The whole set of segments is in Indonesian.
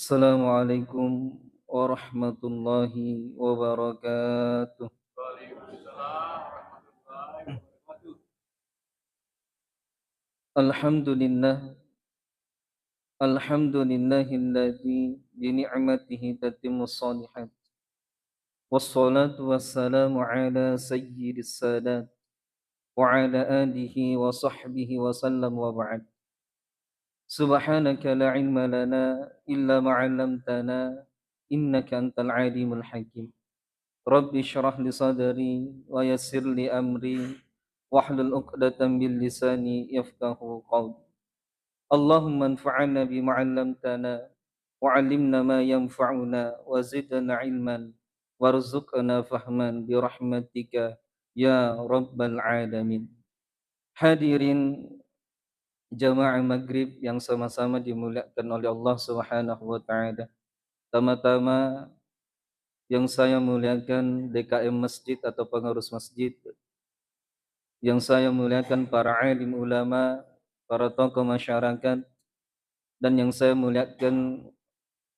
Assalamualaikum warahmatullahi wabarakatuh. Alhamdulillah, alhamdulillahilladzi bi ni'matihi tatimmus shalihat. Wassalatu wassalamu ala sayyidis sadat wa ala alihi wa sahbihi wa sallam wa ba'd. Subhanaka la ilma lana illa ma 'allamtana innaka antal alimul hakim. Rabbi syrah li sadri wa yassir li amri wahlul 'uqdatam min lisani yafqahu qawli. Allahumma anfa'na bima 'allamtana wa 'allimna ma yanfa'una wa zidna 'ilman warzuqna fahman bi rahmatika ya rabbal alamin. Hadirin jamaah maghrib yang sama-sama dimuliakan oleh Allah Subhanahu wa taala. Tama-tama yang saya muliakan DKM masjid atau pengurus masjid, yang saya muliakan para alim ulama, para tokoh masyarakat, dan yang saya muliakan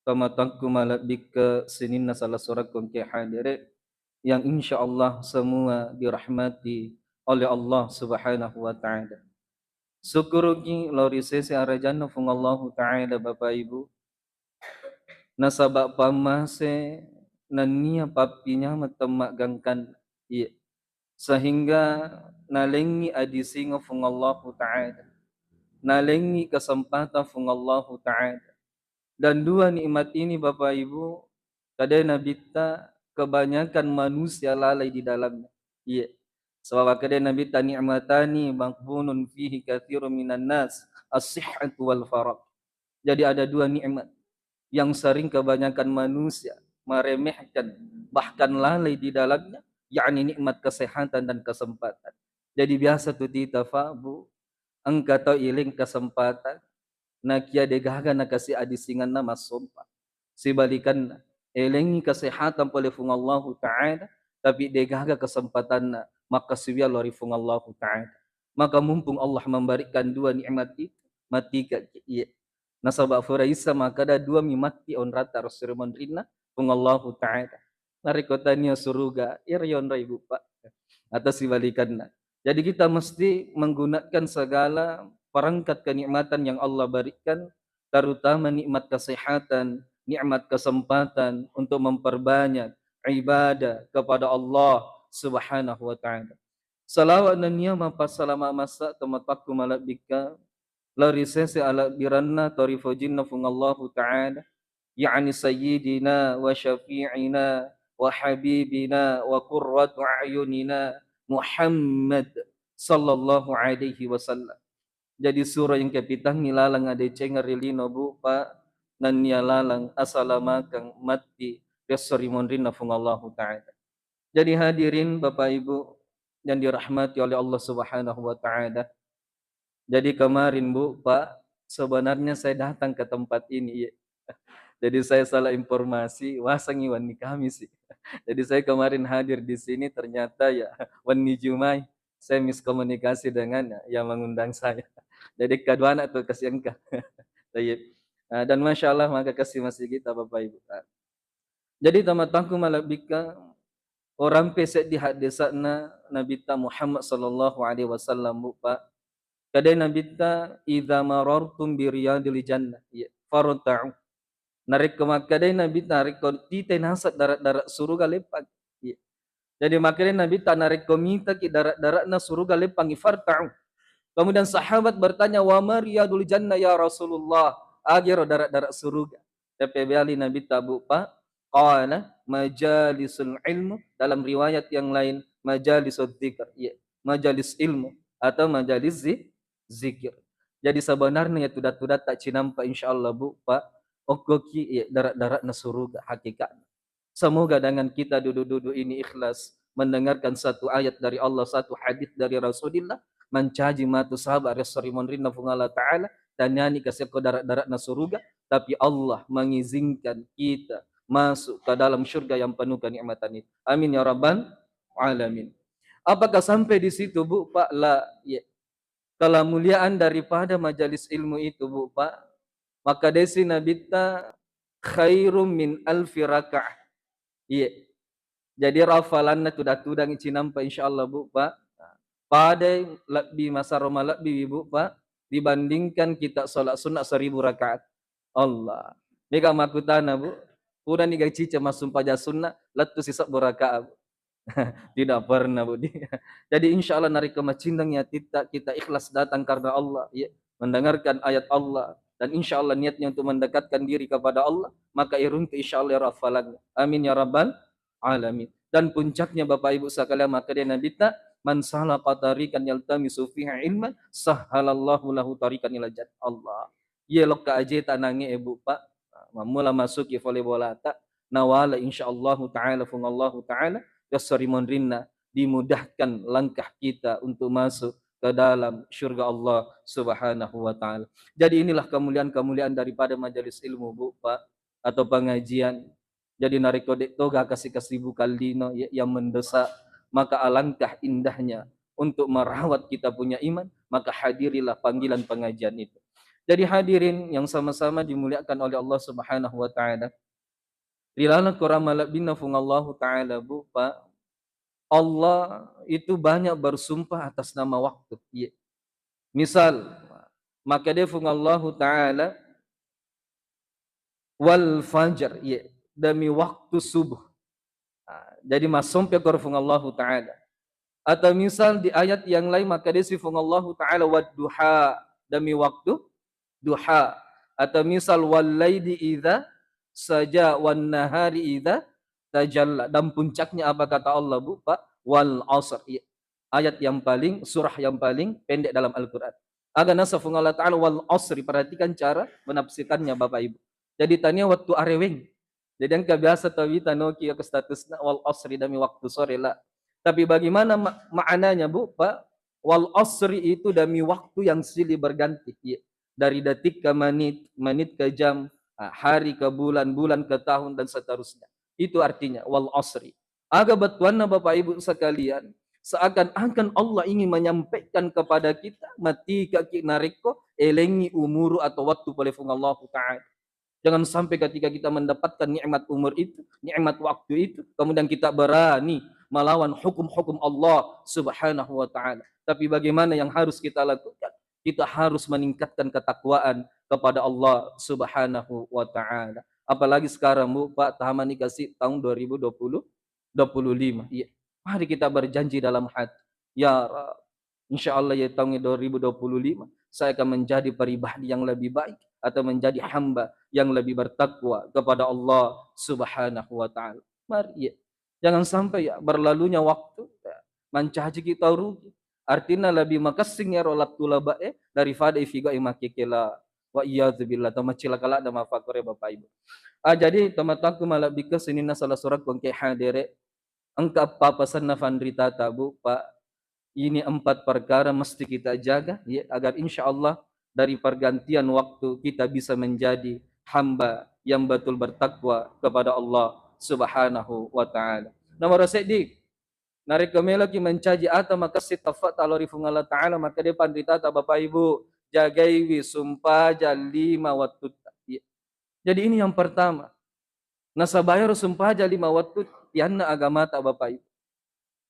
kamataku malabik ke sinina salah seorang ke hadirin yang insya Allah semua dirahmati oleh Allah Subhanahu wa taala. Syukurugi lori sesi arajana fung Allah taala Bapak Ibu nasabak pamase nania papinya matemak gangkan iya sehingga nalengi adisingo fung Allah taala, nalengi kesempatan fung Allah taala. Dan dua nikmat ini Bapak Ibu, kadang nabita kebanyakan manusia lalai di dalamnya. Iya. Sebab kadang nabita nikmatani maqbunun fihi katsirun minan nas, as-sihhatu wal farag. Jadi ada dua nikmat yang sering kebanyakan manusia meremehkan bahkan lalai di dalamnya, yakni nikmat kesehatan dan kesempatan. Jadi biasa tu tita fa bu, engkau tahu iling kesempatan na kia degaga na kasi adisingan na masumpa. Sibalikan na, elengi kesehatan pole fung Allah Ta'ala, tapi degaga kesempatan na makasiwia lori fung Allah Ta'ala. Maka mumpung Allah memberikan dua nikmat itu, mati ka iya. Nasabak furaisa maka ada dua mimati on rata rasulun rina fung Allah Ta'ala. Narikotanya suruga, iryon ibu pak. Atau sibalikan na. Jadi kita mesti menggunakan segala perangkat kenikmatan yang Allah berikan, terutama nikmat kesehatan, nikmat kesempatan untuk memperbanyak ibadah kepada Allah Subhanahu wa taala. Salawat dan niyama pasalama masa temataku malabika lari sese ala biranna tarifujinna fung Allah taala yakni sayyidina wa syafi'ina wa habibina wa qurratu a'yunina Muhammad sallallahu alaihi wasallam. Jadi surah yang kapitang nilalang ada cengar rilino bu pa nan nilalang asalamakang mati resori monrin na Allah taala. Jadi hadirin Bapak Ibu yang dirahmati oleh Allah Subhanahu wa taala. Jadi kemarin Bu Pak sebenarnya saya datang ke tempat ini ya. Jadi saya salah informasi, wasang iwan ni kami sih. Jadi saya kemarin hadir di sini ternyata ya wani Jumai saya miskomunikasi dengan yang mengundang saya. Jadi kedua anak tuh kasihan kah. Dan masya Allah maka kasih masih kita Bapak Ibu. Jadi tamatangku malabika orang pesek di hadisana Nabi Muhammad sallallahu alaihi wasallam Bu Pak. Kadai Nabi idza marartum bi riyadil jannah farta'u. Narik ke makadai Nabi narik ko tite nasat darat-darat suruga lepag. Jadi makanya Nabi narik komita ki darat-darat na suruga lepang farta'u. Kemudian sahabat bertanya wa mariyadul jannah ya Rasulullah. Agero darat-darat suruga. Tapi bali Nabi tabu pa qala majalisul ilmu, dalam riwayat yang lain majalisul dzikr. Majalis ilmu atau majalis zikir. Jadi sebenarnya tudat-tudat tak cinampa insyaallah Bu Pak okoki darat-darat na suruga hakikat. Semoga dengan kita duduk-duduk ini ikhlas mendengarkan satu ayat dari Allah, satu hadis dari Rasulullah, mencaji matu sahabat resrimon rinna fungala ta'ala dan nyanyi kasih ke darat-darat na suruga, tapi Allah mengizinkan kita masuk ke dalam syurga yang penuh kenikmatan itu. Amin ya rabbal alamin. Apakah sampai di situ Bu Pak? La ya. Kemuliaan daripada majalis ilmu itu Bu Pak, maka desi Nabi khairum min alfi raka'ah. Iya. Jadi rafalan tu datudang cinampa insyaallah Bu Pak. Pada lebih masa Roma lebih Bu Pak dibandingkan kita salat sunat 1000 rakaat. Allah. Mega makutana Bu. Udah nih gaji cuma sumpah sunnah letu sisa berakaat. Tidak pernah Bu. Jadi insya Allah nari kemacindangnya kita ikhlas datang karena Allah, ya, mendengarkan ayat Allah dan insya Allah niatnya untuk mendekatkan diri kepada Allah, maka iruntu insya Allah ya rafalannya. Amin ya rabbal alamin. Dan puncaknya Bapak Ibu sekalian maka dia Nabi ta man salaka tariqan yaltamisu fihi ilman sahhalallahu lahu tariqan ila jannah. Allah. Ye lokka aje tanange Ibu Pak. Mamula masuk ya volley bola tak nawala insyaallah taala fungallahu taala yassari monrinna dimudahkan langkah kita untuk masuk ke dalam syurga Allah Subhanahu wa taala. Jadi inilah kemuliaan-kemuliaan daripada majelis ilmu Bu Pak atau pengajian. Jadi nariko dek toga kasih bukaldino yang mendesak, maka alangkah indahnya untuk merawat kita punya iman, maka hadirilah panggilan pengajian itu. Jadi hadirin yang sama-sama dimuliakan oleh Allah Subhanahu wa taala. Rilana koramala binna fungallahu taala Bu Pak. Allah itu banyak bersumpah atas nama waktu. Ya. Misal, maka dia fungallahu taala wal fajar, ya, demi waktu subuh. Jadi masumpe fungallahu taala. Atau misal di ayat yang lain maka dia fungallahu taala wad duha, demi waktu duha. Atau misal wal laili idza saja wan nahari idza tajalla. Dan puncaknya apa kata Allah Bu Pak? Wal asr. Ya. Ayat yang paling, surah yang paling pendek dalam Al-Quran. Aga nasafung Allah Ta'ala wal asri. Perhatikan cara menafsirkannya Bapak Ibu. Jadi tanya waktu areweng. Jadi yang kebiasa tahu tanoki ke statusnya wal asri demi waktu sore lah. Tapi bagaimana maknanya Bu Pak? Wal asri itu demi waktu yang silih berganti. Ya. Dari detik ke menit, menit ke jam, hari ke bulan, bulan ke tahun dan seterusnya. Itu artinya wal asri. Aga batuanna Bapak Ibu sekalian, seakan-akan Allah ingin menyampaikan kepada kita mati kaki nariko elengi umuru atau waktu boleh Allah Ta'ala. Jangan sampai ketika kita mendapatkan nikmat umur itu, nikmat waktu itu, kemudian kita berani melawan hukum-hukum Allah Subhanahu wa taala. Tapi bagaimana yang harus kita lakukan? Kita harus meningkatkan ketakwaan kepada Allah Subhanahu wa taala. Apalagi sekarang Bu Pak tahaman dikasih tahun 2025. Iya. Mari kita berjanji dalam hati. Ya Rab, insya Allah ya tahun 2025 saya akan menjadi pribadi yang lebih baik atau menjadi hamba yang lebih bertakwa kepada Allah Subhanahu wa taala. Mari ya. Jangan sampai ya berlalunya waktu ya, mancaji kita rugi. Artinya lebih makasing ya rolat tulaba daripada ifiga imakikila wa iyadzubillah tamacila kala ada mafakore Bapak Ibu. Jadi teman-temanku malah bikas ini salah surat kongke hadere engkau papasan na fandrita tabu Pak. Ini 4 perkara mesti kita jaga ya, agar insya Allah dari pergantian waktu kita bisa menjadi hamba yang betul bertakwa kepada Allah Subhanahu wa taala. Nomor sedik narik kemela ki mencaji atau maka sitafat alori fungala taala maka dia pandita Bapak Ibu jagai wi sumpah jalima waktu. Ya. Jadi ini yang pertama. Nasabayar sumpah jalima waktu tianna agama tak Bapak Ibu.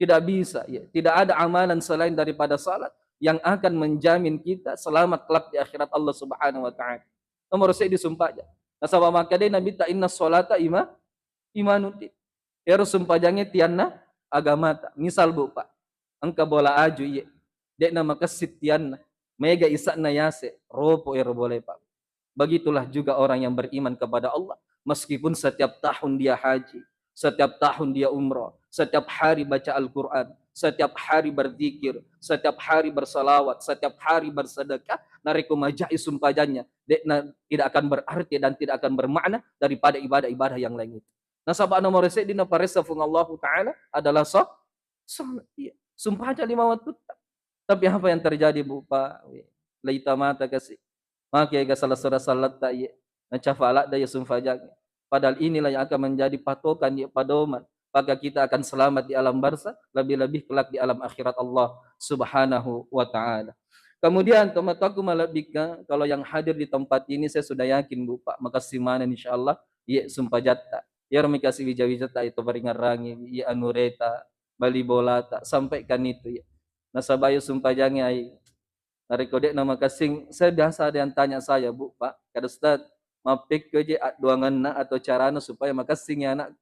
Tidak bisa, ya. Tidak ada amalan selain daripada salat yang akan menjamin kita selamat kelak di akhirat Allah Subhanahu wa taala. Nomor saya disumpah aja. Nah, sama maka dia Nabi ta inna salata imanuti. Ya sumpah jange tianna agama ta. Misal Bu Pak, engka bola aju ye. Dek nama kesit tianna. Mega isakna yase. Ropo ya boleh Pak. Begitulah juga orang yang beriman kepada Allah. Meskipun setiap tahun dia haji, setiap tahun dia umrah, setiap hari baca Al-Quran, setiap hari berzikir, setiap hari bersalawat, setiap hari bersedekah, nariku majai sumpajannya, tidak akan berarti dan tidak akan bermakna daripada ibadah-ibadah yang lain itu. Nah, sahabat nomor sedina paresa Allah Ta'ala adalah salat. Sumpah aja 5 waktu. Tapi apa yang terjadi Bu Pak? Laita mata kasih. Maka ya salah salat tak ya. Nacafalak daya sumpah jangan. Padahal inilah yang akan menjadi patokan di padoman. Maka kita akan selamat di alam barzah, lebih-lebih kelak di alam akhirat Allah Subhanahu wa taala. Kemudian teman-temanku malabika, kalau yang hadir di tempat ini saya sudah yakin Bu Pak, makasih mana insyaallah Iya sumpah jatta. Ya rami kasih wija-wijata itu baringarangi, iya anureta, bali bolata, sampai kan itu ya. Nasabayo sumpah jangi ai. Narekodek nama kasing, saya biasa ada yang tanya saya, Bu, Pak, kada Ustaz, mapik ke je duangan na atau carana supaya makasing ya anak.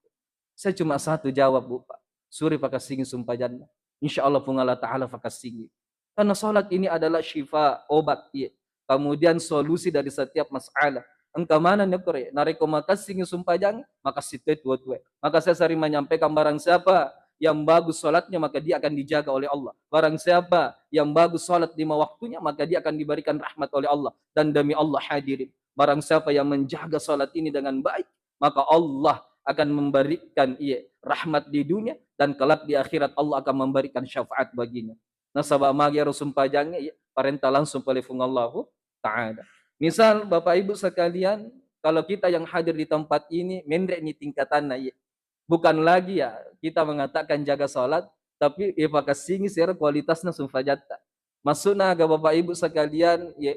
Saya cuma satu jawab, Bu, Pak. Suri pakasing sumpah jannah. Insya Allah pun Allah Ta'ala pakasing. Karena salat ini adalah syifa, obat. Ya. Kemudian solusi dari setiap masalah. Engkau mana nih kore? Nareko makasing sumpah jangan, maka situ tua. Maka saya sering menyampaikan barang siapa yang bagus salatnya maka dia akan dijaga oleh Allah. Barang siapa yang bagus salat lima waktunya maka dia akan diberikan rahmat oleh Allah. Dan demi Allah hadirin, barang siapa yang menjaga salat ini dengan baik, maka Allah akan memberikan rahmat di dunia dan kelak di akhirat Allah akan memberikan syafaat baginya. Nah, sabah magi sumpah jangan perintah langsung oleh Allah Ta'ala. Misal Bapak Ibu sekalian, kalau kita yang hadir di tempat ini mendek ni tingkatannya, bukan lagi ya kita mengatakan jaga salat, tapi ipakasingi secara kualitasnya sumpah jata. Maksudnya agak Bapak Ibu sekalian, ya,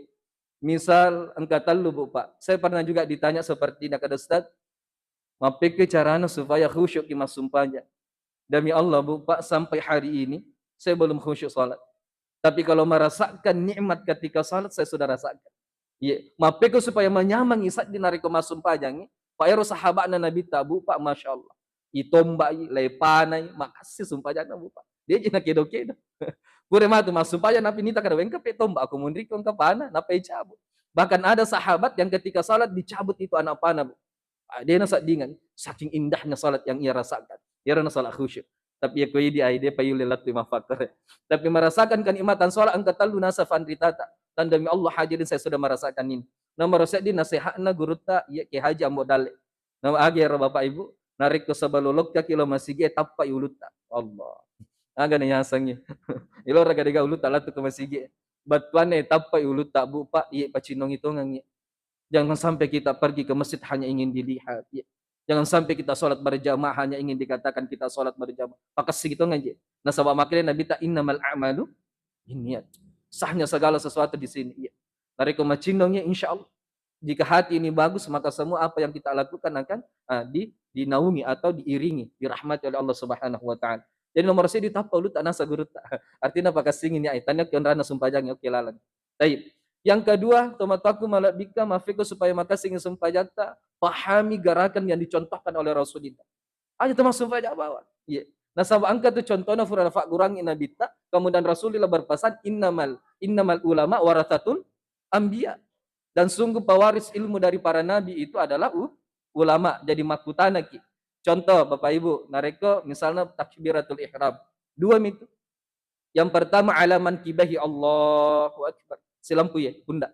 misal angkatan lu Bu Pak, saya pernah juga ditanya seperti ini, kata Ustaz, mapike caranya supaya khusyuk di mas sumpahnya. Demi Allah Bu Pak, sampai hari ini saya belum khusyuk salat. Tapi kalau merasakan nikmat ketika salat saya sudah rasakan. Iya, mapeko supaya menyamang isat di nariko masum pajangi. Pak Ero sahabat na Nabi tabu Pak Masya Allah. Itomba lepanai makasih sumpah jangan Bu Pak. Dia jina kedo-kedo. Pure matu masum pajan napi nita kada wengka petomba aku mundrik kong kapana napi cabut. Bahkan ada sahabat yang ketika salat dicabut itu anak panah Bu. Dia nasa dingan saking indahnya salat yang ia rasakan. Ia rana salat khusyuk. Tapi ya koi di dia payule latu mafakar. Tapi merasakan kenikmatan salat angkat talu nasa fandritata. Dan demi Allah hadirin saya sudah merasakan ini. Nomor saya di nasihatna guru ta ya ke haji amodal. Nama agi ya Bapak Ibu narik ke sabalolok ka kilo masigi tappa uluta. Allah. Aga na yasangnya. Ilo raga dega uluta latu ke masigi. Batuan tappa uluta Bu Pak iya pacinong itu ngangi. Jangan sampai kita pergi ke masjid hanya ingin dilihat. Ya. Jangan sampai kita sholat berjamaah hanya ingin dikatakan kita sholat berjamaah. Maka segitu aja. Nah, sebab makanya Nabi ta innamal a'malu niat. Sahnya segala sesuatu di sini. Ya. Dari kemacindongnya insya Allah. Jika hati ini bagus, maka semua apa yang kita lakukan akan dinaungi atau diiringi, dirahmati oleh Allah Subhanahu wa taala. Jadi nomor saya ditapa lu tak nasa guru tak. Artinya pakai singin ya, tanya kian rana sumpah jangan oke lalang. Baik. Yang kedua, tomataku malabika mafiku supaya maka singin sumpah jata pahami gerakan yang dicontohkan oleh Rasulullah. Hanya termasuk sumpah jata bawa. Iya. Nah, sabab angka itu contohnya furana fa gurangi nabita, kemudian Rasulullah berpesan innamal ulama warathatul anbiya. Dan sungguh pewaris ilmu dari para nabi itu adalah ulama. Jadi makutana ki. Contoh Bapak Ibu, nareko misalnya takbiratul ihram. Dua itu. Yang pertama alaman kibahi Allahu akbar. Silampu ya, bunda.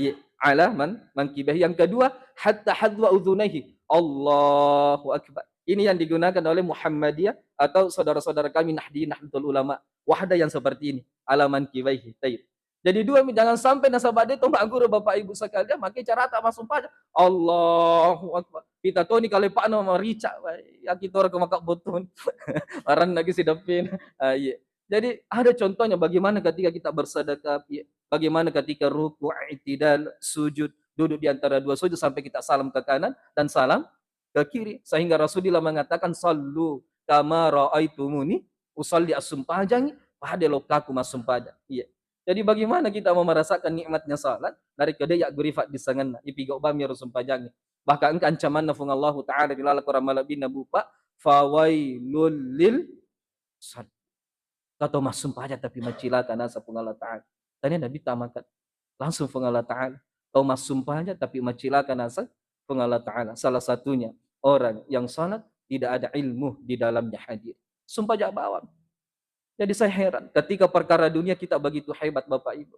Ya, alaman kibahi. Yang kedua hatta hadwa udhunaihi. Allahu akbar. Ini yang digunakan oleh Muhammadiyah atau saudara-saudara kami Nahdlatul Ulama. Wahda yang seperti ini. Alaman kibahi. Taib. Jadi dua, jangan sampai nasabah itu mbak guru Bapak Ibu sekalian, makai cara tak masuk pajak. Allahu Akbar. Kita tahu ni kalau Pak nama rica, ya kita orang kemakak botun. Orang lagi si dapin. Iya. Jadi ada contohnya bagaimana ketika kita bersedekah, bagaimana ketika ruku, i'tidal, sujud, duduk di antara dua sujud sampai kita salam ke kanan dan salam ke kiri. Sehingga Rasulullah mengatakan sallu kama ra'aitumuni usalli as-sumpajang pada lokaku masumpajang. Iya. Jadi bagaimana kita mau merasakan nikmatnya salat dari kedai yak gurifat di sangan ipigau bami rusumpajang. Bahkan engka ancaman nafung Allah Ta'ala dilala kurang malabina bupa fawailul lil sad. Kata masum paja tapi macilaka nasa pung Allah Ta'ala. Tanya Nabi tamakan langsung pung Allah Ta'ala. Kau masum paja tapi macilaka nasa pung Allah Ta'ala. Salah satunya orang yang salat tidak ada ilmu di dalamnya hadir. Sumpah jak bawang. Jadi saya heran, ketika perkara dunia kita begitu hebat Bapak Ibu.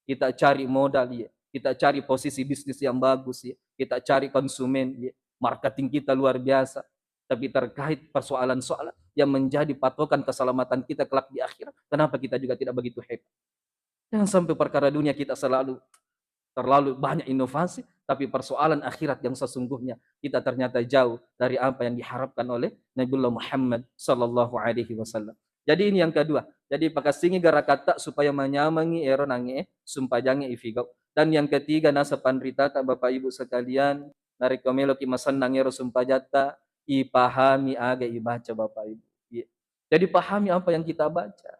Kita cari modal ya, kita cari posisi bisnis yang bagus ya, kita cari konsumen ya, marketing kita luar biasa. Tapi terkait persoalan-soalan yang menjadi patokan keselamatan kita kelak di akhirat, kenapa kita juga tidak begitu hebat? Jangan sampai perkara dunia kita terlalu banyak inovasi, tapi persoalan akhirat yang sesungguhnya kita ternyata jauh dari apa yang diharapkan oleh Nabiullah Muhammad sallallahu alaihi wasallam. Jadi ini yang kedua. Jadi pakasingi gara kata supaya menyamangi ero nange sumpah jange ifigau. Dan yang ketiga nasa pandrita Bapak Ibu sekalian, nariko melo ki masannang ero sumpajata ipahami aga ibaca Bapak Ibu. Ya. Jadi pahami apa yang kita baca.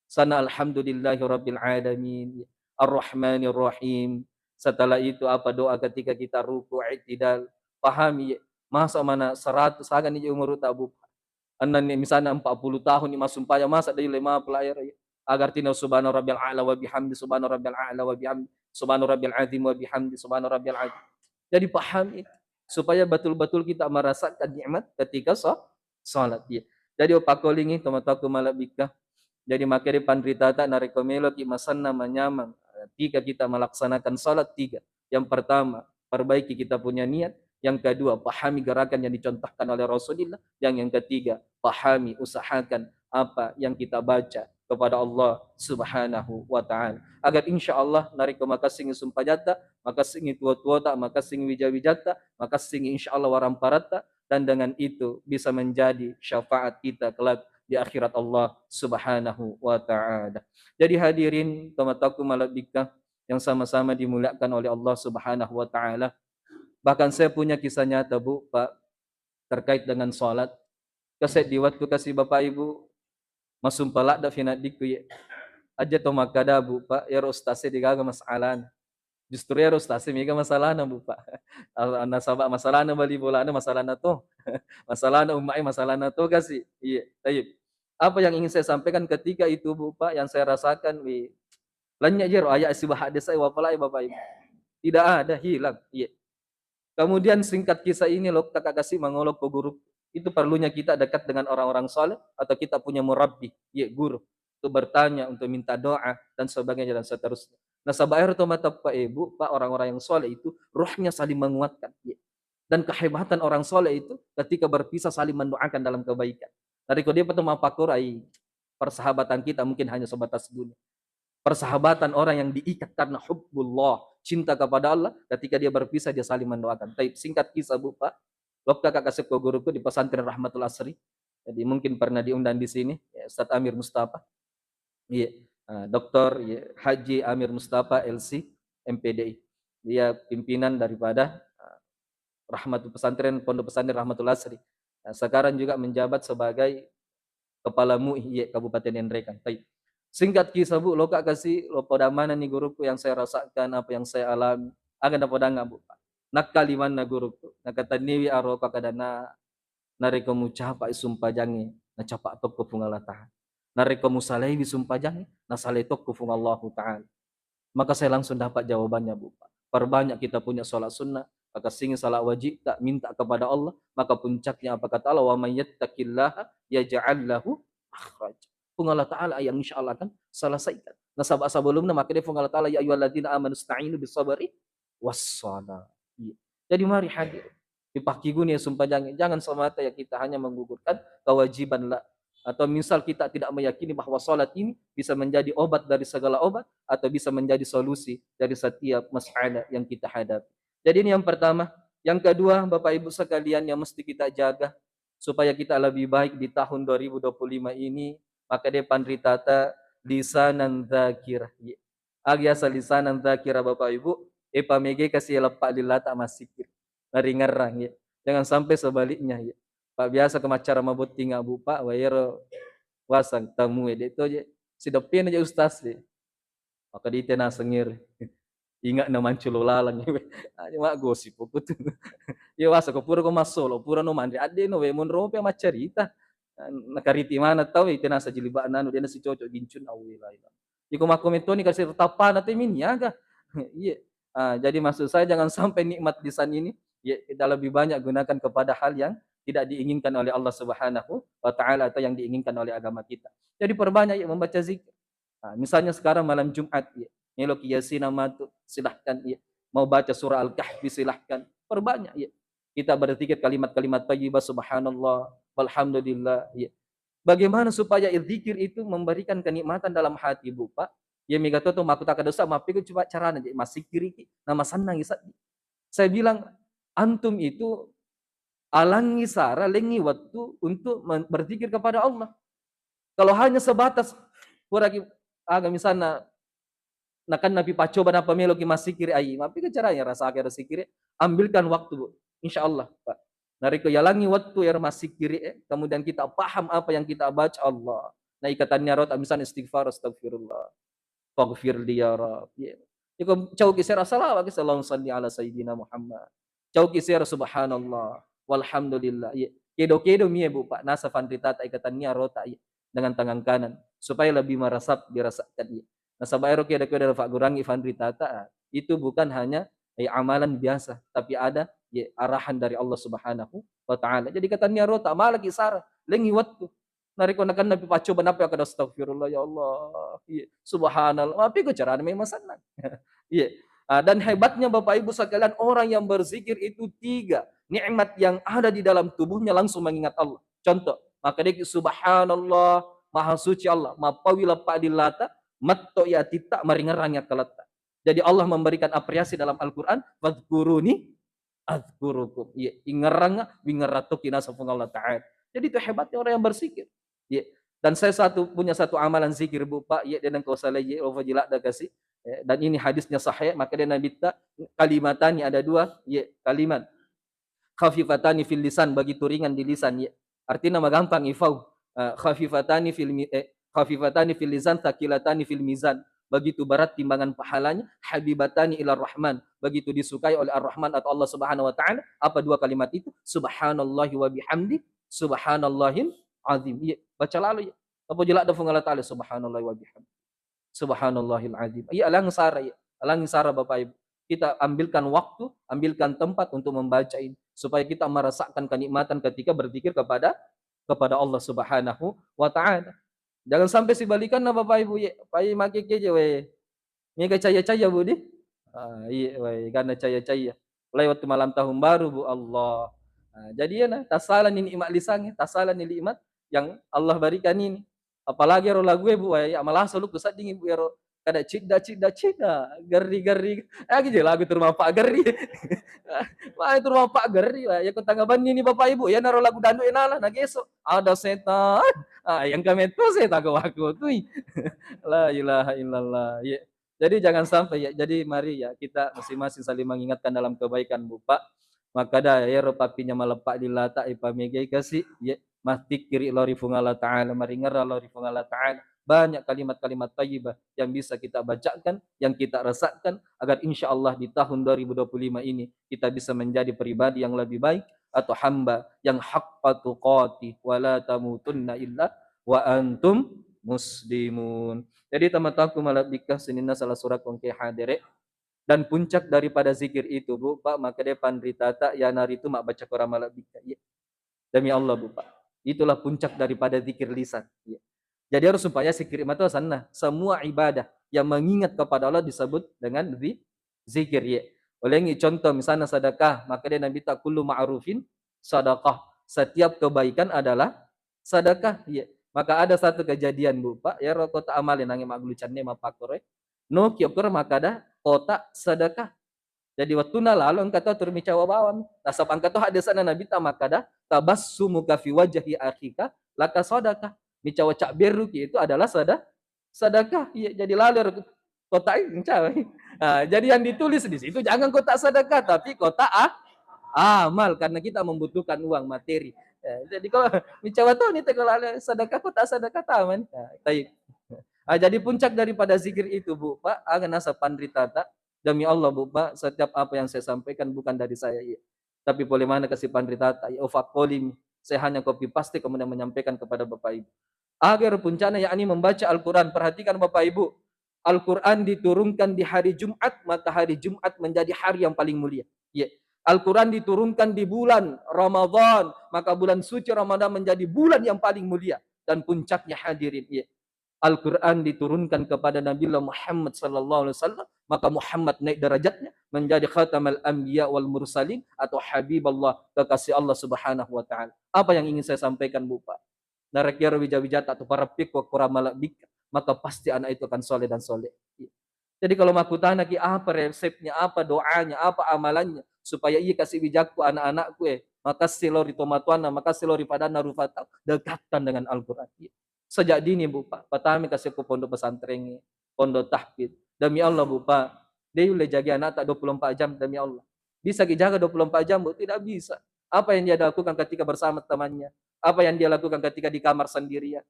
Sana alhamdulillahi rabbil alamin, arrahmanir rahim. Setelah itu apa doa ketika kita ruku, i'tidal. Pahami masa mana 100 agan ni umur tak bu. Annan ni misalnya 40 tahun ni masumpaya masa dari 50 air agar tina subhana rabbil a'la wa bihamdi subhana rabbil a'la wa bihamdi subhana rabbil azim wa bihamdi subhana rabbil azim. Jadi pahami supaya betul-betul kita merasakan nikmat ketika salat ya. Jadi opakolingi tomataku malabika. Jadi makanya pandrita tak narekomelo ki masanna manyamang. Tiga kita melaksanakan salat tiga. Yang pertama, perbaiki kita punya niat. Yang kedua, pahami gerakan yang dicontohkan oleh Rasulullah. Yang ketiga, pahami, usahakan apa yang kita baca kepada Allah Subhanahu wa taala. Agar insya Allah nariko makasing sumpajata, makasing tua-tua tak, makasing wija-wijata, makasing insya Allah waramparata, dan dengan itu bisa menjadi syafaat kita kelak di akhirat Allah Subhanahu wa taala. Jadi hadirin tomataku malabika yang sama-sama dimuliakan oleh Allah Subhanahu wa taala. Bahkan saya punya kisah nyata Bu, Pak, terkait dengan salat. Kasih di waktu kasih Bapak Ibu masumpala da finadiku ya. Aja to makada Bu, Pak, ya ustase digaga masalan. Justru ya ustase mega masalah na Bu, Pak. Nasaba masalah na bali bola na masalah na to. Masalah na umai masalah na to kasih. Iya, tayyib. Apa yang ingin saya sampaikan ketika itu Bu, Pak, yang saya rasakan lanyak jero ayat si bahade saya wapalai Bapak Ibu. Tidak ada, hilang. Iya. Kemudian singkat kisah ini loh kakak kasih mengolok ke guru. Itu perlunya kita dekat dengan orang-orang soleh atau kita punya murabbi, ya guru, untuk bertanya, untuk minta doa dan sebagainya dan seterusnya. Nah, sabair itu mata Pak Ibu, Pak, orang-orang yang soleh itu rohnya saling menguatkan. Ya. Dan kehebatan orang soleh itu ketika berpisah saling mendoakan dalam kebaikan. Dari dia pertama pakurai persahabatan kita mungkin hanya sebatas dunia. Persahabatan orang yang diikat karena hubbullah, cinta kepada Allah, ketika dia berpisah dia saling mendoakan. Taib singkat kisah Bu, Pak. Waktu kakak kasih ke guruku di pesantren Rahmatul Asri. Jadi mungkin pernah diundang di sini, ya, Ustaz Amir Mustafa. Iya, Dr. Ya, Haji Amir Mustafa LC MPDI. Dia pimpinan daripada Rahmatul Pesantren Pondok Pesantren Rahmatul Asri. Nah, sekarang juga menjabat sebagai kepala MUI Kabupaten Nrekan. Taib. Singkat kisah Bu, lo kak kasih lo pada mana nih guruku yang saya rasakan, apa yang saya alami. Agak dapat enggak Bu? Nak kaliman na guruku, nakataniwi aro kakadana nareko mucapa sumpah jangi, na capak tok kufung Allah Ta'ala. Nareko musalai sumpah jangi, na salai tok kufung Allah Ta'ala. Maka saya langsung dapat jawabannya Bu. Perbanyak kita punya sholat sunnah, maka singin salat wajib tak minta kepada Allah, maka puncaknya apa kata Allah, wa may yattaqillaha yaj'al lahu makhraj. Allah Ta'ala yang insya Allah akan selesaikan. Nah sahabat sebelumnya maka dia Allah Ta'ala ya ayyuhalladzina amanu ista'inu bisabri wassalah. Jadi mari hadir. Dipakigun ya sumpah jangan semata ya kita hanya menggugurkan kewajiban lah. Atau misal kita tidak meyakini bahwa salat ini bisa menjadi obat dari segala obat atau bisa menjadi solusi dari setiap masalah yang kita hadapi. Jadi ini yang pertama. Yang kedua, Bapak Ibu sekalian yang mesti kita jaga supaya kita lebih baik di tahun 2025 ini, maka dia pandritata lisanan dzakirah. Agyasa lisanan dzakirah Bapak Ibu, pamege kasih lepak lilata masikir. Naringarang ya. Jangan sampai sebaliknya ya. Pak biasa kemacara mabut tinggal Bu Pak, wayero wasang tamu itu aja. Sidapin aja ustaz deh. Maka dia tena sengir. Ingat na manculo lalang. Aja mak gosip pokok tuh. Ya wasa ko pura ko masolo, pura no mandri. Ade no we mon rope macarita. Nakariti mana tahu itu nasa jilibaan anu dia nasi cocok gincun awi lain. Iko makomento ni kasih tapan atau minyaga. Iya. Jadi maksud saya jangan sampai nikmat lisan ini ya kita lebih banyak gunakan kepada hal yang tidak diinginkan oleh Allah Subhanahu wa taala atau yang diinginkan oleh agama kita. Jadi perbanyak ya membaca zikir. Misalnya sekarang malam Jumat ya, melok Yasin amatu silahkan ya. Mau baca surah Al-Kahfi silahkan. Perbanyak ya. Kita berzikir kalimat-kalimat thayyibah subhanallah walhamdulillah ya. Bagaimana supaya zikir itu memberikan kenikmatan dalam hati Bu Pak? Ya migato to maku tak dosa mapi ko coba carana je masih kiri nama sanang isa. Saya bilang antum itu alangi sara lengi waktu untuk berzikir kepada Allah. Kalau hanya sebatas pura agak misalnya nakan napi pacoba na pamelo ki masikiri ai. Mapi ka caranya rasa kira sikiri, ambilkan waktu, Bu. Insyaallah, Pak. Nariko yalangi waktu ya masikiri kemudian kita paham apa yang kita baca Allah. Nah ikatannya rot misalnya istighfar astagfirullah. Faghfir li ya Rabb. Ya. Iko cau kisera salawat ki sallallahu salli ala sayyidina Muhammad. Cau kisera subhanallah walhamdulillah. Ya. Kedo-kedo mie Bu Pak nasa fandritata ikatannya rota ya. Dengan tangan kanan supaya lebih dirasakan ya. Nah sabairo kedo-kedo fa gurangi fandritata itu bukan hanya amalan biasa tapi ada ya, arahan dari Allah Subhanahu wa taala. Jadi katanya rota malaki sara lengi waktu nariko na kan napipacho ba napi akad astagfirullah ya Allah. Iya. Subhanallah. Tapi ko cara memang senang. Iya. Dan hebatnya Bapak Ibu sekalian orang yang berzikir itu 3 nikmat yang ada di dalam tubuhnya langsung mengingat Allah. Contoh, maka dia subhanallah, maha suci Allah, mapawila padilata, matto ya tita maringerangnya kelata. Jadi Allah memberikan apresiasi dalam Al-Qur'an, fadhkuruni adzkurukum. Iya, ingeranga wingeratu kinasa Allah Ta'ala. Jadi itu hebatnya orang yang berzikir. Ya. Dan saya punya satu amalan zikir Bu Pak, ya dan kau salah ya wajila dah kasih. Ya. Dan ini hadisnya sahih, maka dia Nabi ta kalimatani ada 2, ya kalimat. Khafifatani fil lisan begitu ringan di lisan ya. Artinya mah gampang ifau. Khafifatani fil lisan thaqilatani fil mizan. Begitu berat timbangan pahalanya, habibatani ila rahman, begitu disukai oleh ar-rahman atau Allah Subhanahu wa taala. Apa 2 kalimat itu? Subhanallahi wa bihamdi, subhanallahil azim. Ya, baca lalu ya. Apa jelak da fungala taala subhanallahi wa bihamdi. Subhanallahil azim. Ya alang sara ya. Alang sara Bapak Ibu. Kita ambilkan waktu, ambilkan tempat untuk membaca ini supaya kita merasakan kenikmatan ketika berzikir kepada Allah Subhanahu wa taala. Jangan sampai sibalikan na Bapak Ibu ya. Pai make keje we. Ni caya-caya Bu di. Iya we, karena caya-caya. Lewat malam tahun baru Bu Allah. Jadi ya nah, tasalan ini nikmat lisannya, tasalan ini nikmat yang Allah berikan ini. Apalagi ro lagu Bu ay amalah selalu kusat dingin Bu ro kada cida gari gitu lagu turma Pak gari. Wah itu rumah Pak gari ya ko tanggapan ini Bapak Ibu ya naro lagu dandu enala nageso ada setan. Yang kami itu setan ko aku tuh. La ilaha illallah. Ya. Jadi jangan sampai ya. Jadi mari ya kita masing-masing saling mengingatkan dalam kebaikan Bu Pak. Maka dah ya papinya malepak dilata ipamegay kasih ya mastik kiri lori fungala ta'ala maringara lori fungala ta'ala banyak kalimat-kalimat thayyibah yang bisa kita bacakan, yang kita rasakan agar insya Allah di tahun 2025 ini kita bisa menjadi pribadi yang lebih baik atau hamba yang haqqa tuqatih wa la tamutunna illa wa antum muslimun. Jadi teman-temanku malabikah senina salah surat kongke hadire dan puncak daripada zikir itu Bu Pak maka dia pandritata ya nari itu mak baca Quran malabikah ya. Demi Allah Bu Pak itulah puncak daripada zikir lisan ya. Jadi harus supaya zikir itu sana semua ibadah yang mengingat kepada Allah disebut dengan zikir ya. Oleh ini contoh misalnya sedekah maka dia Nabi tak kullu ma'rufin sedekah. Setiap kebaikan adalah sedekah ya. Maka ada satu kejadian Bu Pak ya kota amalin nangis maglucannya mapakore. No kiokor maka ada kota sedekah. Jadi waktu lalu engkau tahu turmi cawa bawam. Nasab engkau tahu ada sana Nabi tamakada tabassumuka fi wajhi akhika laka sedekah. Mi cawa cak beru itu adalah sedekah. Ya, jadi lalu kota ini cawa. Nah, jadi yang ditulis di situ jangan kota sedekah tapi kota amal karena kita membutuhkan uang materi. Ya, jadi kalau mi cawa tahu nih kalau sedekah kota sedekah taman. Nah, jadi puncak daripada zikir itu Bu Pak, agan asa pandritata. Demi Allah Bu Pak, setiap apa yang saya sampaikan bukan dari saya ya. Tapi boleh mana kasih pandritata ya ofakolim. Saya hanya copy paste kemudian menyampaikan kepada Bapak Ibu. Agar puncana yakni membaca Al-Quran. Perhatikan Bapak Ibu. Al-Quran diturunkan di hari Jumat, maka hari Jumat menjadi hari yang paling mulia. Ya. Al-Quran diturunkan di bulan Ramadan, maka bulan suci Ramadan menjadi bulan yang paling mulia. Dan puncaknya hadirin. Ya. Al-Quran diturunkan kepada Nabi Muhammad sallallahu alaihi wasallam, maka Muhammad naik derajatnya menjadi khatamal anbiya wal mursalin atau habibullah, kekasih Allah Subhanahu wa taala. Apa yang ingin saya sampaikan Bu Pak? Narakira wijata atau para pikwa kuramalabik, maka pasti anak itu akan soleh dan soleh. Jadi kalau aku tanya apa resepnya, apa doanya, apa amalannya supaya ia kasih bijakku anak-anakku maka silori tomatuana, maka silori padana rufata dekatkan dengan Al-Quran. Sejak dini Bu Pak, pertama kasih ke pondok pesantren, pondok tahfidz. Demi Allah Bu Pak, dia boleh jaga anak tak 24 jam demi Allah. Bisa dijaga 24 jam Bu? Tidak bisa. Apa yang dia lakukan ketika bersama temannya? Apa yang dia lakukan ketika di kamar sendirian?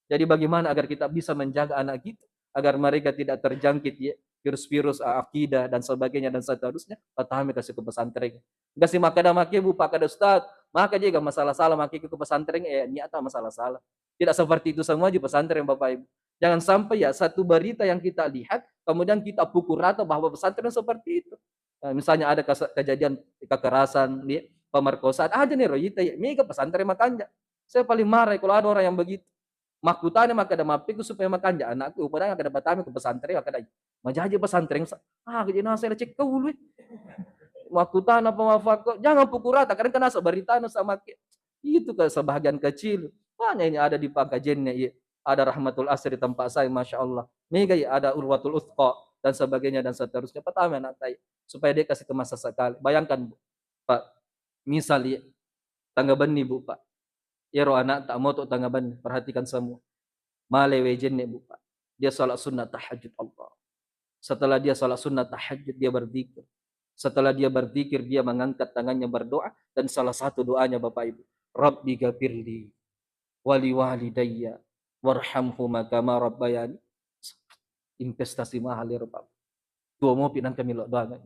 Jadi bagaimana agar kita bisa menjaga anak kita agar mereka tidak terjangkit ya virus-virus akidah dan sebagainya dan seterusnya. Patahami kasih ke pesantren. Kasih maka dah maki Bu Pak kada Ustaz, maka juga masalah salah maki ke pesantren nyata masalah salah. Tidak seperti itu semua di pesantren Bapak Ibu. Jangan sampai ya satu berita yang kita lihat kemudian kita pukul rata bahwa pesantren seperti itu. Nah, misalnya ada kejadian kekerasan, pemerkosaan, aja nih Royita ya, mega pesantren makanya. Saya paling marah kalau ada orang yang begitu. Makutane maka ada mapiku supaya makan ja anakku padahal kada batami ke pesantren kada majaji pesantren jadi nasa cek kau lu makutan apa mafak jangan pukul rata kadang kena berita sama itu ke sebahagian kecil banyak ini ada di pakajennya ya ada Rahmatul Asri tempat saya Masya Allah mega ya ada Urwatul Uthqa dan sebagainya dan seterusnya pertama anak saya supaya dia kasih ke masa sekali bayangkan Pak misal ya tangga bani Bu Pak Iro anak tak mau tanggapan perhatikan semua. Male wejenne Bu Pak. Dia salat sunnah tahajud Allah. Setelah dia salat sunnah tahajud dia berzikir. Setelah dia berzikir dia mengangkat tangannya berdoa dan salah satu doanya Bapak Ibu, Rabbi ghafirli wali walidayya warhamhuma kama rabbayani. Investasi mahal ya Bapak. Dua mau pinang kami lo doa.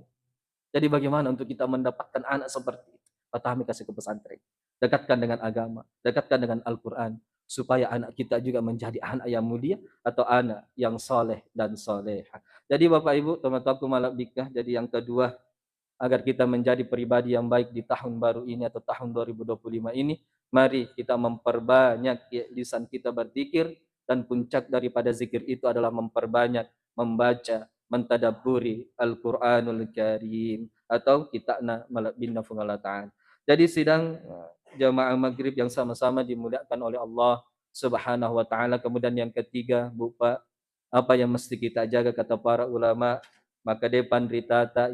Jadi bagaimana untuk kita mendapatkan anak seperti itu? Patahmi kasih ke pesantren. Dekatkan dengan agama, dekatkan dengan Al-Quran. Supaya anak kita juga menjadi anak yang mulia atau anak yang soleh dan soleha. Jadi Bapak Ibu, teman-temanku malabikah. Jadi yang kedua, agar kita menjadi pribadi yang baik di tahun baru ini atau tahun 2025 ini, mari kita memperbanyak lisan kita berzikir dan puncak daripada zikir itu adalah memperbanyak membaca, mentadaburi Al-Qur'anul Karim atau kita malabinna fungalataan. Jadi sidang jamaah maghrib yang sama-sama dimuliakan oleh Allah Subhanahu wa taala. Kemudian yang ketiga, Bapak, apa yang mesti kita jaga kata para ulama, maka depan ritata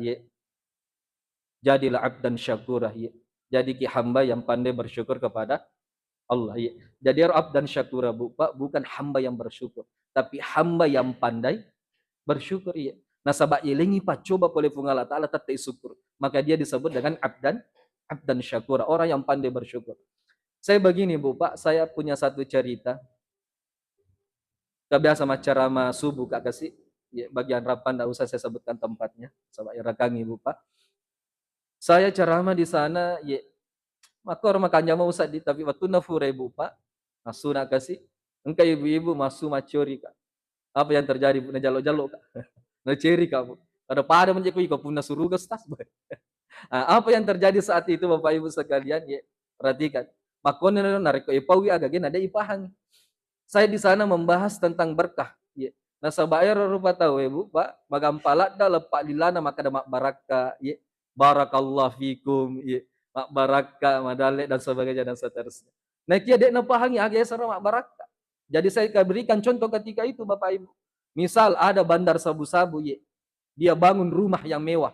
jadilah abdan syakurah ya. Jadi ki hamba yang pandai bersyukur kepada Allah ya. Jadi abdan syakura bukan hamba yang bersyukur, tapi hamba yang pandai bersyukur ya. Nah sabak yelengi pa coba oleh Allah Ta'ala tatai syukur. Maka dia disebut dengan abdan syakura, orang yang pandai bersyukur. Saya begini Bu Pak, saya punya satu cerita. Kebiasa ceramah subuh Kak kasih. Ya, bagian rapan tidak usah saya sebutkan tempatnya. Sabak irakangi Bu Pak. Saya ceramah di sana, ya, maka orang makannya mau usah di tapi waktu nafure Bu Pak, masuk nak kasih, engkau ibu-ibu masuk macuri Kak. Apa yang terjadi Bu? Jalo-jalo Kak. Ngeceri Kak Bu. Ada pada menjadi kau punya suruh tas. Apa yang terjadi saat itu Bapak Ibu sekalian, ya, perhatikan. Makanya narik ke ipawi agak ada ipahan. Saya di sana membahas tentang berkah, ya. Nah sabayar rupa tahu ya Bu Pak, magampalat dah lepak lilana maka ada mak baraka, ya. Barakallah fikum, ya. Mak baraka, madalek dan sebagainya dan seterusnya. Nah kia dek napahangi agak sarang mak baraka. Jadi saya berikan contoh ketika itu Bapak Ibu. Misal ada bandar sabu-sabu, ya. Dia bangun rumah yang mewah.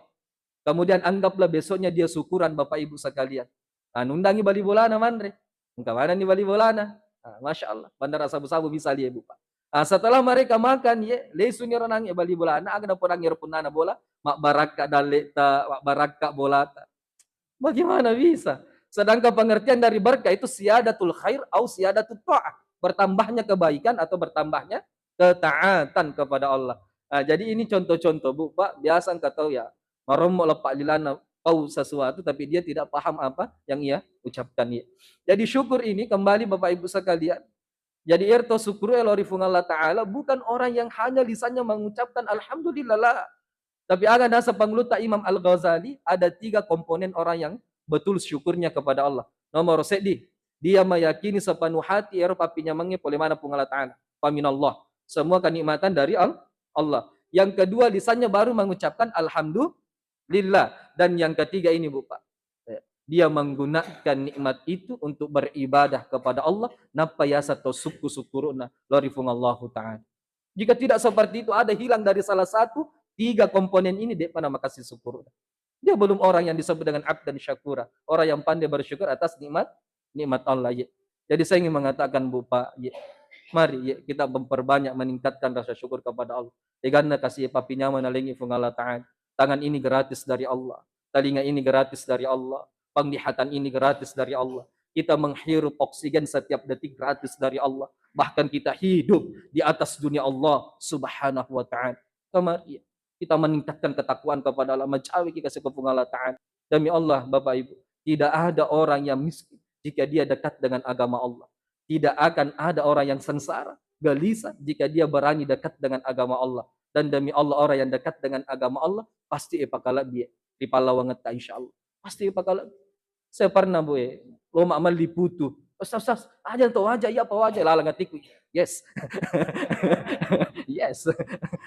Kemudian anggaplah besoknya dia syukuran Bapak Ibu sekalian. Nundangi bali bolana mandre. Engkau mana nih bali bolana? Masya Allah, bandar sabu-sabu bisa lihat Bu Pak. Setelah mereka makan, ya, lesu nyeronang ya bali bolana, agak pun nangir punana bola, mak baraka daleta, mak baraka bolata. Bagaimana bisa? Sedangkan pengertian dari berkah itu siyadatul khair atau siyadatul ta'ah. Bertambahnya kebaikan atau bertambahnya ketaatan kepada Allah. Jadi ini contoh-contoh Bu Pak, biasa engkau tahu ya, mau lepak lilana tahu sesuatu tapi dia tidak paham apa yang ia ucapkan ya. Jadi syukur ini kembali Bapak Ibu sekalian. Jadi irto syukur elorifung Allah Ta'ala bukan orang yang hanya lisannya mengucapkan Alhamdulillah. Tapi ada nasa pangluta Imam Al-Ghazali, ada 3 komponen orang yang betul syukurnya kepada Allah. Nomor sedi, dia meyakini sepenuh hati papinya mengi oleh mana pun Allah Ta'ala. Paminallah. Semua kenikmatan dari Allah. Yang kedua, lisannya baru mengucapkan Alhamdulillah. Dan yang ketiga ini Bu Pak. Dia menggunakan nikmat itu untuk beribadah kepada Allah. Napa yasa atau suku syukuruna lorifung Allah Ta'ala. Jika tidak seperti itu, ada hilang dari salah satu 3 komponen ini, dia pada makasih syukur. Dia belum orang yang disebut dengan abdan syakura. Orang yang pandai bersyukur atas nikmat Allah. Ya. Jadi saya ingin mengatakan Bu Pak, ya, Mari ya, kita memperbanyak meningkatkan rasa syukur kepada Allah. Digana kasih papinya menalingi fung Allah Ta'ala. Tangan ini gratis dari Allah. Telinga ini gratis dari Allah. Penglihatan ini gratis dari Allah. Kita menghirup oksigen setiap detik gratis dari Allah. Bahkan kita hidup di atas dunia Allah Subhanahu wa Ta'ala. Kemari ya, kita meningkatkan ketakwaan kepada Allah. Mencawi kita sekepung Allah Ta'ala. Demi Allah, Bapak Ibu, tidak ada orang yang miskin jika dia dekat dengan agama Allah. Tidak akan ada orang yang sengsara, gelisah jika dia berani dekat dengan agama Allah. Dan demi Allah, orang yang dekat dengan agama Allah pasti ipakala dia di palawangan ta insyaallah. Pasti ipakala. Saya pernah lo amal diputu. Ustaz, aja tuh aja ya apa aja lalang ngatiku. Yes. Yes.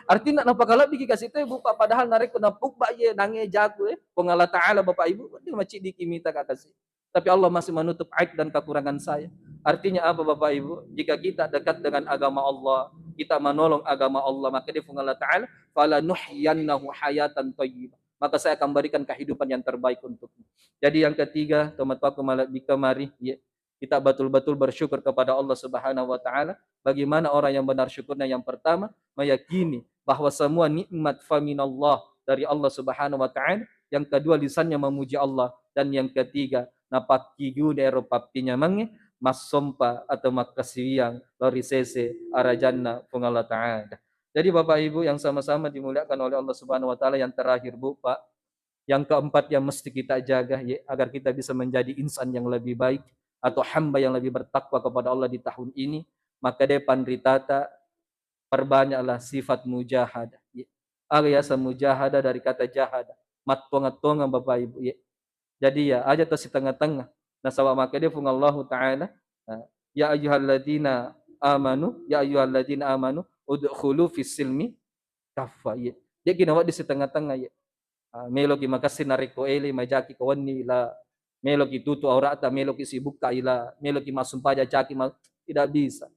Artinya napa kala bigi kasih teh buka padahal narik kena pukba ye nange jago pengala taala Bapak Ibu dia macam dikimita kakasih. Tapi Allah masih menutup aib dan kekurangan saya. Artinya apa Bapak Ibu? Jika kita dekat dengan agama Allah, kita menolong agama Allah, maka dia Allah Ta'ala, fala nuhyannahu hayatan thayyibah. Maka saya akan berikan kehidupan yang terbaik untukmu. Jadi yang ketiga, teman-teman malaikat mari ya, kita betul-betul bersyukur kepada Allah Subhanahu wa Ta'ala. Bagaimana orang yang benar syukurnya? Yang pertama, meyakini bahwa semua nikmat faminallah dari Allah Subhanahu wa Ta'ala. Yang kedua, lisannya memuji Allah. Dan yang ketiga, napakigu dero papinya mange masompa atau makasiyang lori sese arajanna pung Allah Ta'ala. Jadi Bapak Ibu yang sama-sama dimuliakan oleh Allah Subhanahu wa Ta'ala, yang terakhir Bu Pak, yang keempat yang mesti kita jaga ya, agar kita bisa menjadi insan yang lebih baik atau hamba yang lebih bertakwa kepada Allah di tahun ini, maka depan ritata perbanyaklah sifat mujahadah ya. Alias mujahadah dari kata jahadah, mattonga-tonga Bapak Ibu ya. Jadi ya aja tas di tengah-tengah. Nah sawa maka dia fung Allah Ta'ala, ya ayyuhalladzina amanu udkhulu fis silmi kaffa ya. Dia ginawa di tengah-tengah ya. Meloki makasi nariko ele majaki kawani ila meloki tutu aurata meloki sibuk ila meloki masumpaja caki tidak bisa.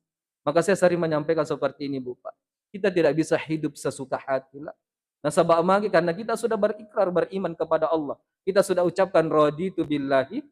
Maka saya sering menyampaikan seperti ini Bu Pak. Kita tidak bisa hidup sesuka hati lah. Nah sabab magi karena kita sudah berikrar beriman kepada Allah. Kita sudah ucapkan raditu billahi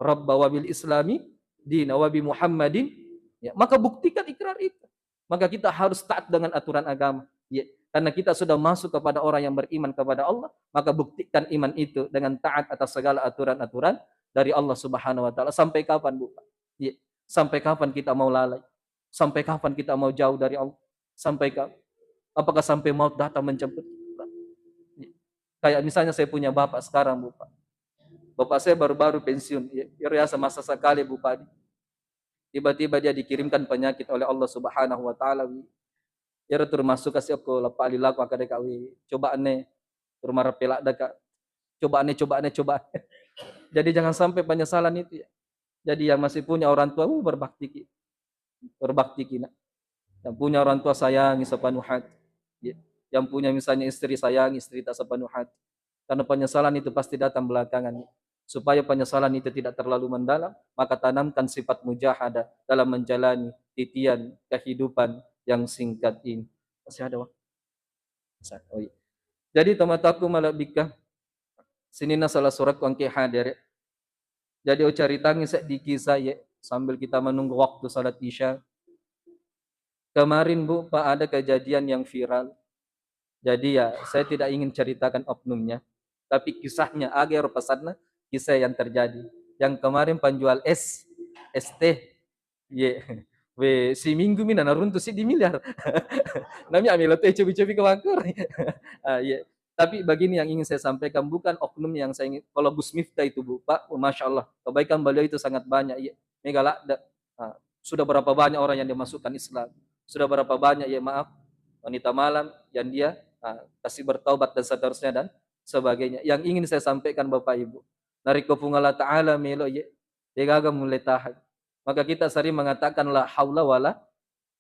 rabba wa bil islami dina wa bi Muhammadin ya, maka buktikan ikrar itu. Maka kita harus taat dengan aturan agama. Ya, karena kita sudah masuk kepada orang yang beriman kepada Allah, maka buktikan iman itu dengan taat atas segala aturan-aturan dari Allah Subhanahu wa Ta'ala. Sampai kapan Bu? Ya, sampai kapan kita mau lalai? Sampai kapan kita mau jauh dari Allah? Sampai kapan? Apakah sampai maut datang menjemput kita? Ya. Kayak misalnya saya punya bapak sekarang Bu Pak. Bapak saya baru-baru pensiun, ya rasa masa sekali Bu Pak. Tiba-tiba dia dikirimkan penyakit oleh Allah Subhanahu wa Ta'ala. Ya termasuk kasih aku lapali laku akade kawi coba ane rumah pelak daka coba ane. Jadi jangan sampai penyesalan itu ya. Jadi yang masih punya orang tua berbakti kina. Yang punya orang tua sayangi sepenuh hati. Ya. Yang punya misalnya istri sayangi istri tak sepenuh hati. Karena penyesalan itu pasti datang belakangan. Supaya penyesalan itu tidak terlalu mendalam, maka tanamkan sifat mujahadah dalam menjalani titian kehidupan yang singkat ini. Masih ada waktu? Oh, iya. Jadi teman-temanku malabika sini na salah surat ku angke hadir. Jadi cari tangi di kisah ya sambil kita menunggu waktu salat isya. Kemarin Bu Pak ada kejadian yang viral. Jadi ya saya tidak ingin ceritakan oknumnya, tapi kisahnya agar pesannya kisah yang terjadi. Yang kemarin penjual ST, ye, si minggu mina naruntu si di miliar. Nami ambil teh cobi-cobi ke Bangkor. Ya. Tapi begini yang ingin saya sampaikan, bukan oknum yang saya ingin. Kalau Gus Miftah itu Bu, Pak, Masya Allah, kebaikan beliau itu sangat banyak. Ya. Megala, sudah berapa banyak orang yang dimasukkan Islam. Sudah berapa banyak, ya maaf, wanita malam yang dia kasih bertaubat dan seterusnya dan sebagainya. Yang ingin saya sampaikan Bapak Ibu, dari kepungala ta'ala melo ye, degaga mulai tahan. Maka kita sering mengatakan la haula wala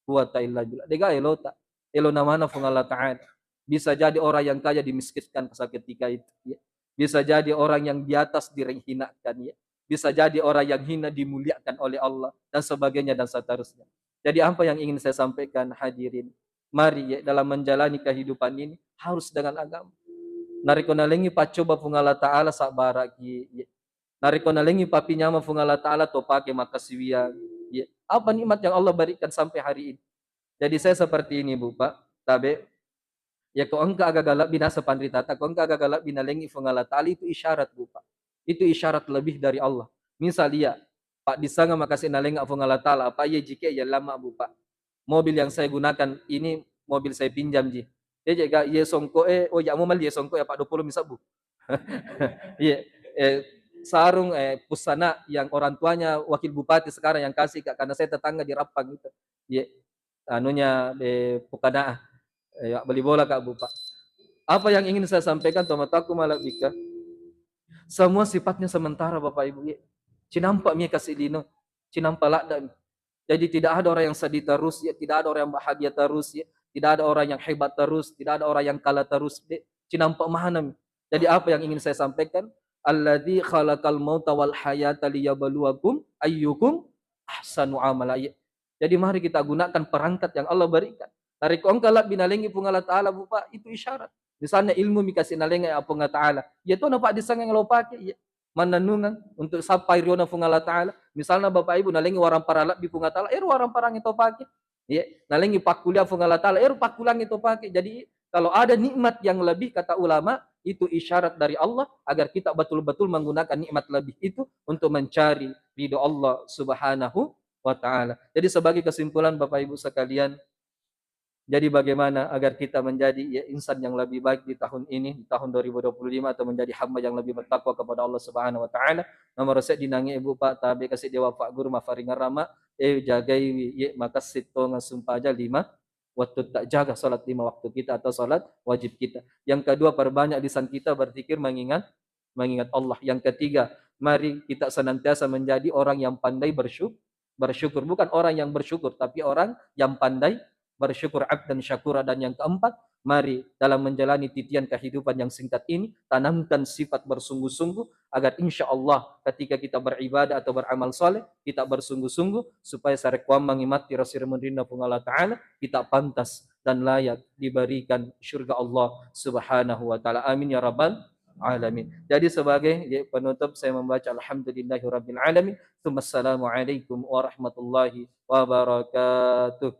quwata illa billah. Dega elota, elo namana fungala ta'ala. Bisa jadi orang yang kaya dimiskinkan ketika itu. Ya. Bisa jadi orang yang di atas direhinakan. Ya. Bisa jadi orang yang hina dimuliakan oleh Allah dan sebagainya dan seterusnya. Jadi apa yang ingin saya sampaikan hadirin? Mari ya, dalam menjalani kehidupan ini harus dengan agama. Nariko nalengi pacoba fungala ta'ala sabaraki. Ya. Nariko nalengi papi nyama fungala ta'ala to pake makasiwian. Ya. Apa nikmat yang Allah berikan sampai hari ini? Jadi saya seperti ini Bu Pak, tabe ya ko angka aga galak binasa pandritata, ko angka aga galak binalengi fungala tali itu isyarat Bu Pak. Itu isyarat lebih dari Allah. Misal dia, Pak disanga makasih nalenga fungala tala, apa ya jika ya lama Bu Pak. Mobil yang saya gunakan ini mobil saya pinjam ji. Dia jaga ye songko oh ya mau mal ye songko ya Pak 20 misal Bu. Iya, eh, sarung pusana yang orang tuanya wakil bupati sekarang yang kasih Kak, karena saya tetangga di Rapang gitu. Iya, anunya Pukada ya, beli bola Kak Bupa. Apa yang ingin saya sampaikan tomataku malah bika. Semua sifatnya sementara Bapak Ibu. Ya. Cinampak mi kasih dino. Cinampak lakda. Jadi tidak ada orang yang sedih terus ya, tidak ada orang yang bahagia terus ya, tidak ada orang yang hebat terus, tidak ada orang yang kalah terus. Ya. Cinampak mahana. Jadi apa yang ingin saya sampaikan? Alladzi khalaqal mauta wal hayata liyabluwakum ayyukum ahsanu amala. Ya. Jadi mari kita gunakan perangkat yang Allah berikan. Tarik ongkalak binalengi pungala ta'ala Bapak, itu isyarat. Misalnya ilmu mikasi nalenga apa nga ta'ala. Ya itu nampak disangeng lo pakai. Ya. Mananungan untuk sampai riona pungala ta'ala. Misalnya Bapak Ibu nalengi warang paralak di pungala ta'ala. Warang parang itu pakai. Ya. Nalengi pakulia pungala ta'ala. Pakulang itu pakai. Jadi kalau ada nikmat yang lebih kata ulama itu isyarat dari Allah agar kita betul-betul menggunakan nikmat lebih itu untuk mencari ridho Allah Subhanahu wa taala. Jadi sebagai kesimpulan Bapak Ibu sekalian, jadi bagaimana agar kita menjadi ya, insan yang lebih baik di tahun ini, di tahun 2025 atau menjadi hamba yang lebih bertakwa kepada Allah Subhanahu wa taala. Nomor resep dinangi ibu Pak tabe kasih dewa Pak guru mafaringa rama jagai ye maka sito ngasumpah aja 5 waktu tak jaga salat 5 waktu kita atau salat wajib kita. Yang kedua perbanyak lisan kita berzikir mengingat Allah. Yang ketiga, mari kita senantiasa menjadi orang yang pandai bersyukur, bukan orang yang bersyukur tapi orang yang pandai bersyukur abdan syakura. Dan yang keempat, mari dalam menjalani titian kehidupan yang singkat ini tanamkan sifat bersungguh-sungguh agar insya Allah ketika kita beribadah atau beramal soleh kita bersungguh-sungguh supaya sarekwam mengimati rasir mendina Allah Ta'ala kita pantas dan layak diberikan syurga Allah Subhanahu wa taala. Amin ya rabbal alamin. Jadi sebagai penutup saya membaca alhamdulillahirabbil alamin. Assalamualaikum warahmatullahi wabarakatuh.